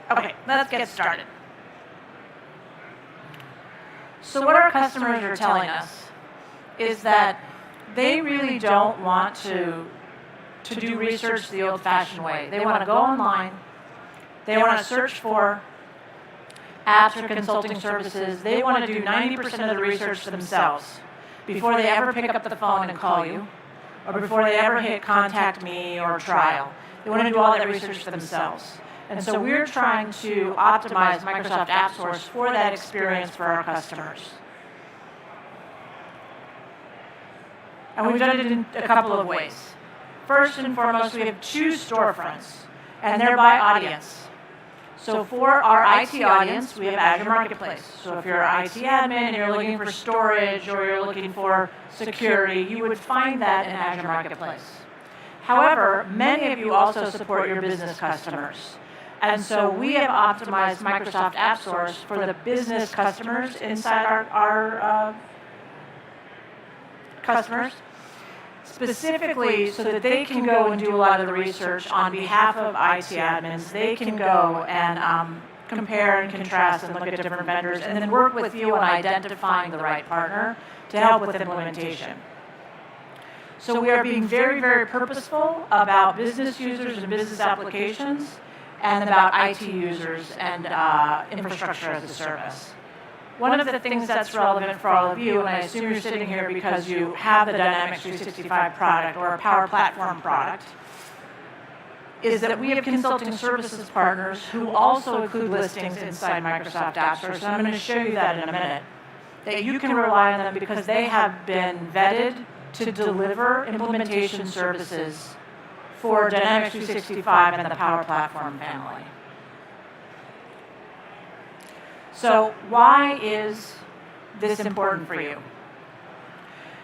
Okay, let's get started. So what our customers are telling us is that they really don't want to do research the old-fashioned way. They want to go online. They want to search for apps or consulting services. They want to do 90% of the research themselves before they ever pick up the phone and call you, or before they ever hit contact me or trial. They want to do all that research themselves. And so we're trying to optimize Microsoft AppSource for that experience for our customers. And we've done it in a couple of ways. First and foremost, we have 2 storefronts, and they're by audience. So for our IT audience, we have Azure Marketplace. So if you're an IT admin and you're looking for storage or you're looking for security, you would find that in Azure Marketplace. However, many of you also support your business customers. And so we have optimized Microsoft AppSource for the business customers inside our customers, specifically so that they can go and do a lot of the research on behalf of IT admins. They can go and compare and contrast and look at different vendors and then work with you on identifying the right partner to help with implementation. So we are being very, very purposeful about business users and business applications and about IT users and infrastructure as a service. One of the things that's relevant for all of you, and I assume you're sitting here because you have the Dynamics 365 product or a Power Platform product, is that we have consulting services partners who also include listings inside Microsoft AppSource. And I'm going to show you that in a minute, that you can rely on them because they have been vetted to deliver implementation services for Dynamics 365 and the Power Platform family. So why is this important for you?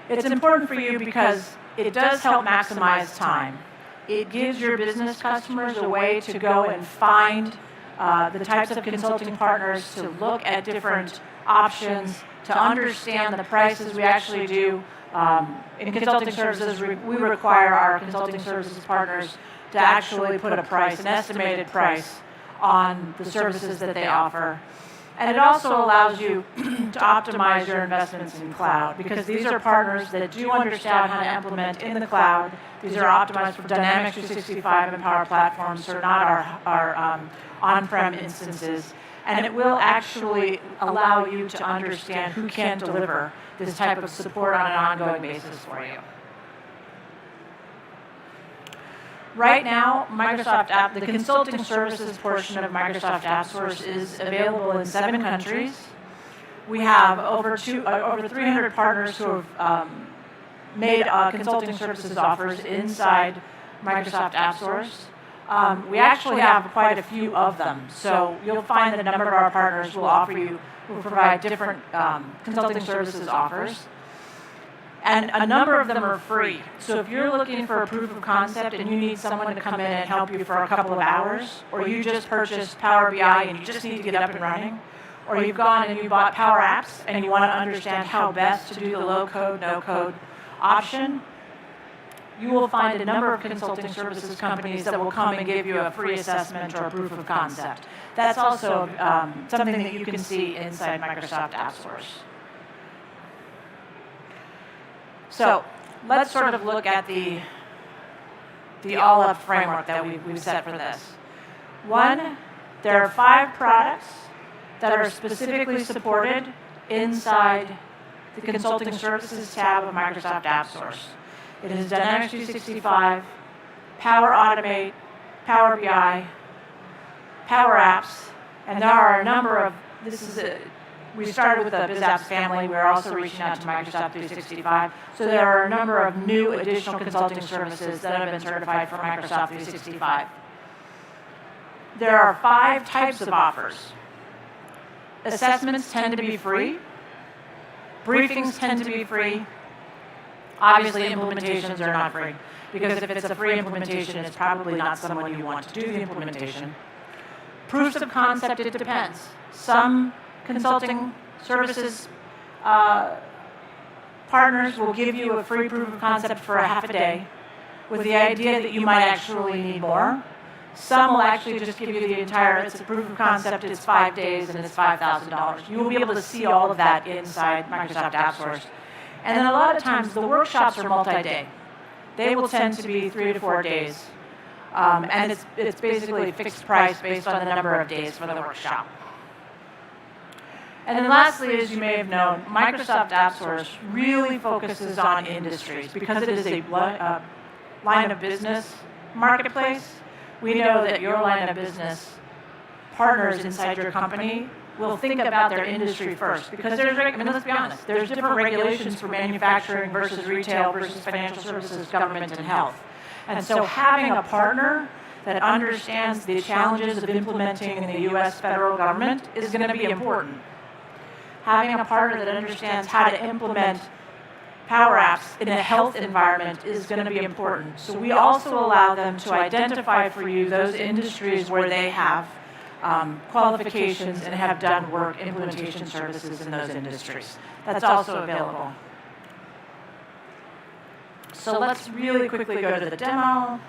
It's important for you because it does help maximize time. It gives your business customers a way to go and find the types of consulting partners, to look at different options, to understand the prices. We actually do. In consulting services, we require our consulting services partners to actually put a price, an estimated price, on the services that they offer. And it also allows you to optimize your investments in cloud, because these are partners that do understand how to implement in the cloud. These are optimized for Dynamics 365 and Power Platforms, so not our on-prem instances. And it will actually allow you to understand who can deliver this type of support on an ongoing basis for you. Right now, the consulting services portion of Microsoft AppSource is available in 7 countries. We have over 300 partners who have made consulting services offers inside Microsoft AppSource. We actually have quite a few of them. So you'll find that a number of our partners will provide different consulting services offers. And a number of them are free. So if you're looking for a proof of concept and you need someone to come in and help you for a couple of hours, or you just purchased Power BI and you just need to get up and running, or you've gone and you bought Power Apps and you want to understand how best to do the low-code, no-code option, you will find a number of consulting services companies that will come and give you a free assessment or a proof of concept. That's also something that you can see inside Microsoft AppSource. So let's sort of look at the all-up framework that we've set for this. 1, there are 5 products that are specifically supported inside the Consulting Services tab of Microsoft AppSource. It is Dynamics 365, Power Automate, Power BI, Power Apps, and there are a number of, we started with the BizApps family. We're also reaching out to Microsoft 365. So there are a number of new additional consulting services that have been certified for Microsoft 365. There are 5 types of offers. Assessments tend to be free. Briefings tend to be free. Obviously, implementations are not free, because if it's a free implementation, it's probably not someone you want to do the implementation. Proofs of concept, it depends. Some consulting services partners will give you a free proof of concept for a half a day with the idea that you might actually need more. Some will actually just give you the entire, it's a proof of concept, it's 5 days, and it's $5,000. You will be able to see all of that inside Microsoft AppSource. And then a lot of times, the workshops are multi-day. They will tend to be 3 to 4 days. And it's basically a fixed price based on the number of days for the workshop. And then lastly, as you may have known, Microsoft AppSource really focuses on industries because it is a line of business marketplace. We know that your line of business partners inside your company will think about their industry first because let's be honest, there's different regulations for manufacturing versus retail versus financial services, government, and health. And so having a partner that understands the challenges of implementing in the US federal government is going to be important. Having a partner that understands how to implement Power Apps in a health environment is going to be important. So we also allow them to identify for you those industries where they have qualifications and have done work, implementation services in those industries. That's also available. So let's really quickly go to the demo.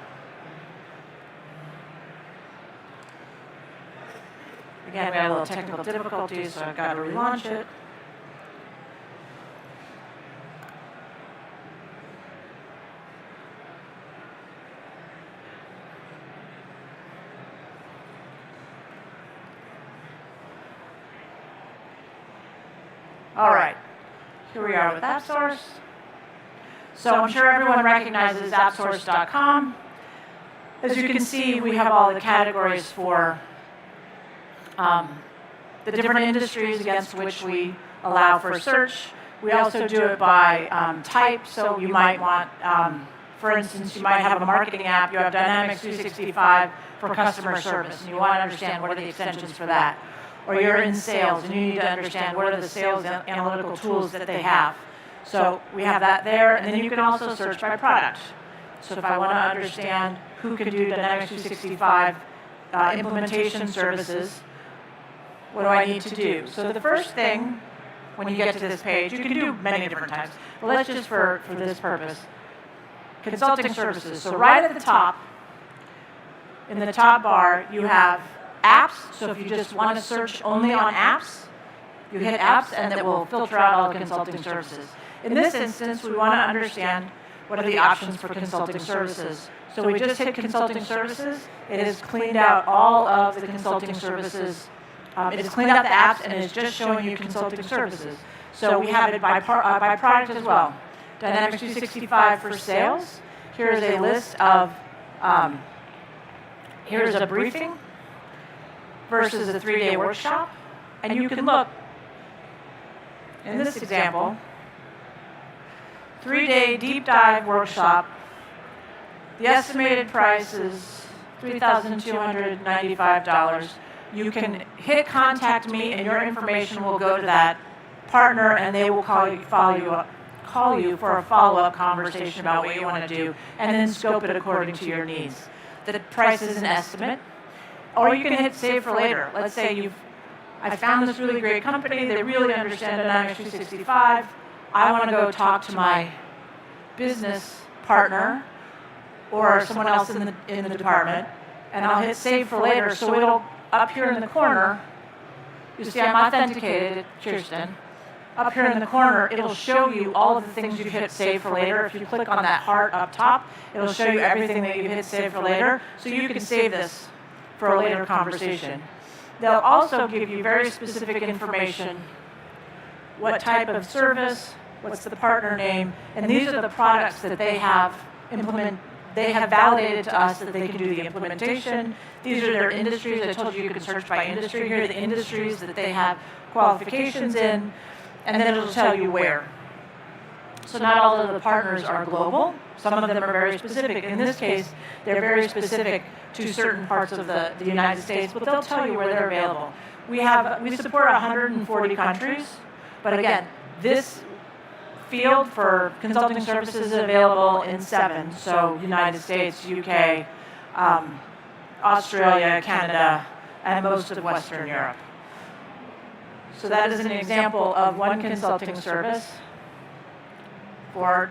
Again, we had a little technical difficulty, so I've got to relaunch it. All right, here we are with AppSource. So I'm sure everyone recognizes appsource.com. As you can see, we have all the categories for the different industries against which we allow for search. We also do it by type, so you might want, for instance, you might have a marketing app, you have Dynamics 365 for customer service, and you want to understand what are the extensions for that. Or you're in sales, and you need to understand what are the sales analytical tools that they have. So we have that there, and then you can also search by product. So if I want to understand who can do Dynamics 365 implementation services, what do I need to do? So the first thing, when you get to this page, you can do many different types, but let's just for this purpose, consulting services. So right at the top, in the top bar, you have apps. So if you just want to search only on apps, you hit apps, and it will filter out all the consulting services. In this instance, we want to understand what are the options for consulting services. So we just hit consulting services. It has cleaned out all of the consulting services. It has cleaned out the apps, and it's just showing you consulting services. So we have it by product as well. Dynamics 365 for sales. Here's a list of, here's a briefing versus a 3-day workshop. And you can look, in this example, 3-day deep dive workshop. The estimated price is $3,295. You can hit contact me, and your information will go to that partner, and they will call you for a follow-up conversation about what you want to do, and then scope it according to your needs. The price is an estimate. Or you can hit save for later. Let's say I found this really great company. They really understand Dynamics 365. I want to go talk to my business partner or someone else in the department, and I'll hit save for later. So it'll, up here in the corner, you see I'm authenticated, Kirsten. Up here in the corner, it'll show you all of the things you've hit save for later. If you click on that heart up top, it'll show you everything that you've hit save for later, so you can save this for a later conversation. They'll also give you very specific information, what type of service, what's the partner name, and these are the products that they have validated to us that they can do the implementation. These are their industries. I told you can search by industry. Here are the industries that they have qualifications in, and then it'll tell you where. So not all of the partners are global. Some of them are very specific. In this case, they're very specific to certain parts of the United States, but they'll tell you where they're available. We support 140 countries, but again, this field for consulting services is available in 7, so United States, UK, Australia, Canada, and most of Western Europe. So that is an example of one consulting service for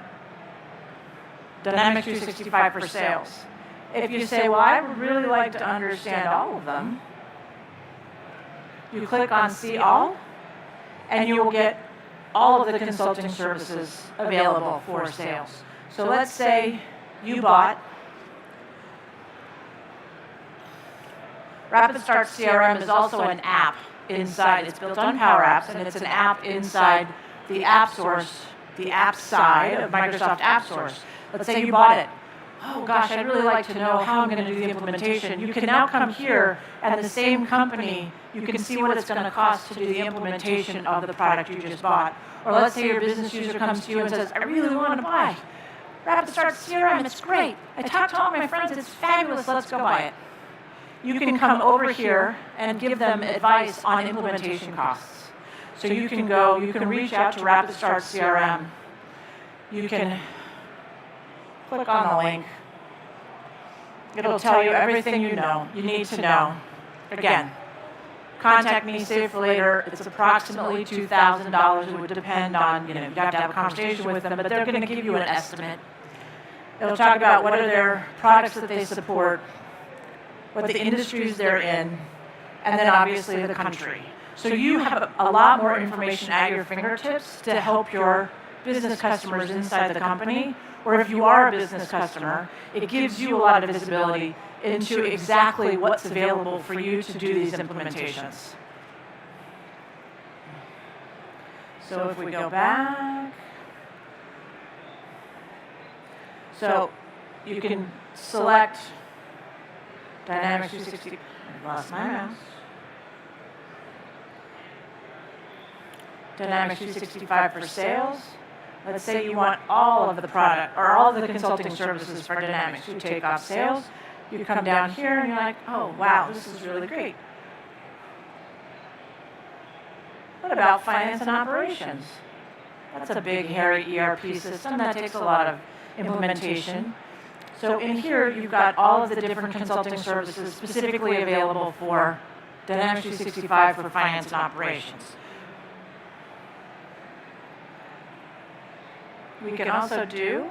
Dynamics 365 for sales. If you say, well, I would really like to understand all of them, you click on See All, and you will get all of the consulting services available for sales. So let's say you bought Rapid Start CRM is also an app inside. It's built on Power Apps, and it's an app inside the AppSource, the app side of Microsoft AppSource. Let's say you bought it. Oh gosh, I'd really like to know how I'm going to do the implementation. You can now come here, and the same company, you can see what it's going to cost to do the implementation of the product you just bought. Or let's say your business user comes to you and says, I really want to buy Rapid Start CRM, it's great. I talked to all my friends, it's fabulous, let's go buy it. You can come over here and give them advice on implementation costs. So you can go, you can reach out to Rapid Start CRM. You can click on the link. It'll tell you everything you need to know. Again, contact me, save for later. It's approximately $2,000. It would depend on, you have to have a conversation with them, but they're going to give you an estimate. It'll talk about what are their products that they support, what the industries they're in, and then obviously the country. So you have a lot more information at your fingertips to help your business customers inside the company, or if you are a business customer, it gives you a lot of visibility into exactly what's available for you to do these implementations. So if we go back, so you can select Dynamics 360, I lost my mouse. Dynamics 365 for sales. Let's say you want all of the product or all of the consulting services for Dynamics. You take off sales, you come down here and you're like, oh wow, this is really great. What about finance and operations? That's a big, hairy ERP system that takes a lot of implementation. So in here, you've got all of the different consulting services specifically available for Dynamics 365 for finance and operations. We can also do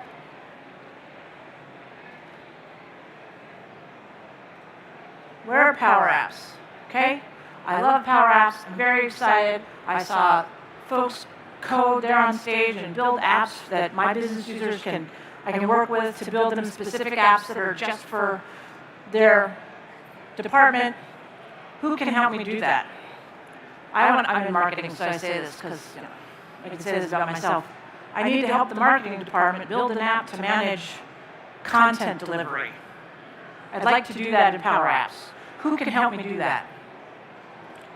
where are Power Apps? Okay, I love Power Apps. I'm very excited. I saw folks code there on stage and build apps that my business users I can work with to build them specific apps that are just for their department. Who can help me do that? I'm in marketing, so I say this because I can say this about myself. I need to help the marketing department build an app to manage content delivery. I'd like to do that in Power Apps. Who can help me do that?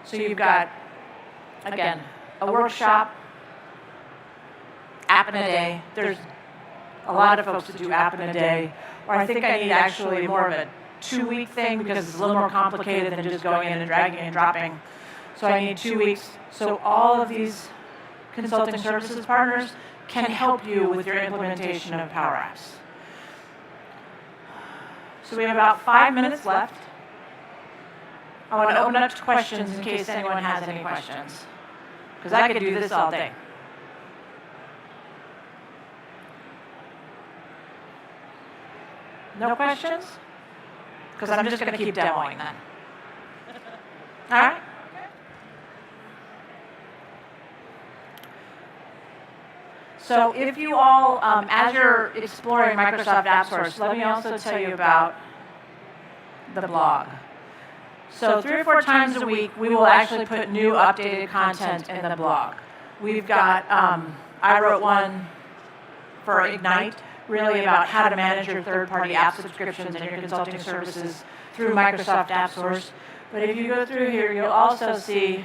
So you've got, again, a workshop, app in a day. There's a lot of folks that do app in a day. Or I think I need actually more of a 2-week thing because it's a little more complicated than just going in and dragging and dropping. So I need 2 weeks. So all of these consulting services partners can help you with your implementation of Power Apps. So we have about 5 minutes left. I want to open up to questions in case anyone has any questions, because I could do this all day. No questions? Because I'm just going to keep demoing then. All right? So if you all, as you're exploring Microsoft AppSource, let me also tell you about the blog. So 3 or 4 times a week, we will actually put new updated content in the blog. We've got, I wrote one for Ignite, really about how to manage your third-party app subscriptions and your consulting services through Microsoft AppSource. But if you go through here, you'll also see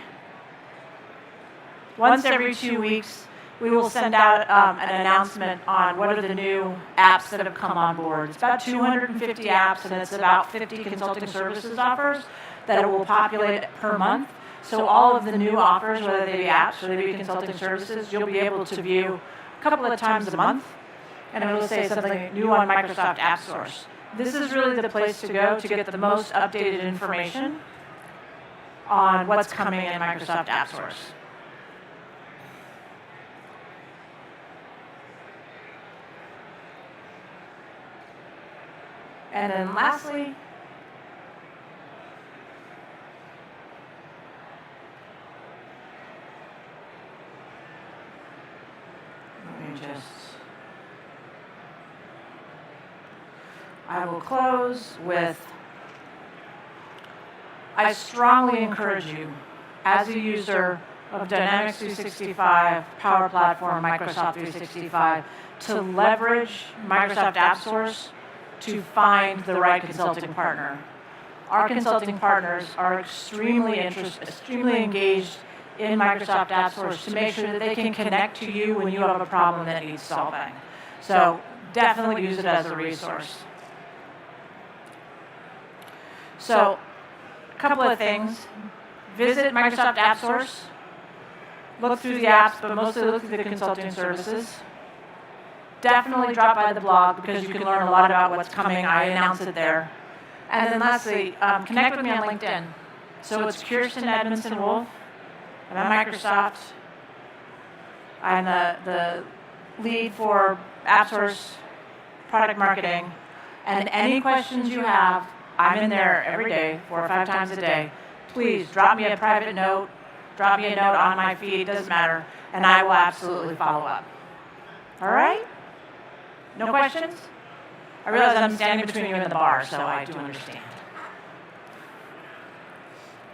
once every 2 weeks, we will send out an announcement on what are the new apps that have come on board. It's about 250 apps, and it's about 50 consulting services offers that it will populate per month. So all of the new offers, whether they be apps, whether they be consulting services, you'll be able to view a couple of times a month. And it will say something new on Microsoft AppSource. This is really the place to go to get the most updated information on what's coming in Microsoft AppSource. And then lastly, I will close with, I strongly encourage you, as a user of Dynamics 365, Power Platform, Microsoft 365, to leverage Microsoft AppSource to find the right consulting partner. Our consulting partners are extremely engaged in Microsoft AppSource to make sure that they can connect to you when you have a problem that needs solving. So definitely use it as a resource. So a couple of things. Visit Microsoft AppSource. Look through the apps, but mostly look through the consulting services. Definitely drop by the blog because you can learn a lot about what's coming. I announce it there. And then lastly, connect with me on LinkedIn. So it's Kirsten Edmondson Wolf. I'm at Microsoft. I'm the lead for AppSource product marketing. And any questions you have, I'm in there every day, 4 or 5 times a day. Please drop me a private note, drop me a note on my feed, doesn't matter, and I will absolutely follow up. All right? No questions? I realize I'm standing between you and the bar, so I do understand.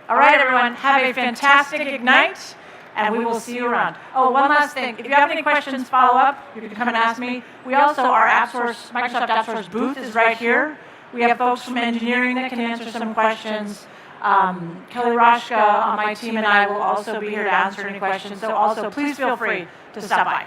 All right, everyone, have a fantastic Ignite, and we will see you around. Oh, one last thing. If you have any questions, follow up. You can come and ask me. We also, our AppSource, Microsoft AppSource booth is right here. We have folks from engineering that can answer some questions. Kelly Roshka on my team and I will also be here to answer any questions. So also, please feel free to stop by.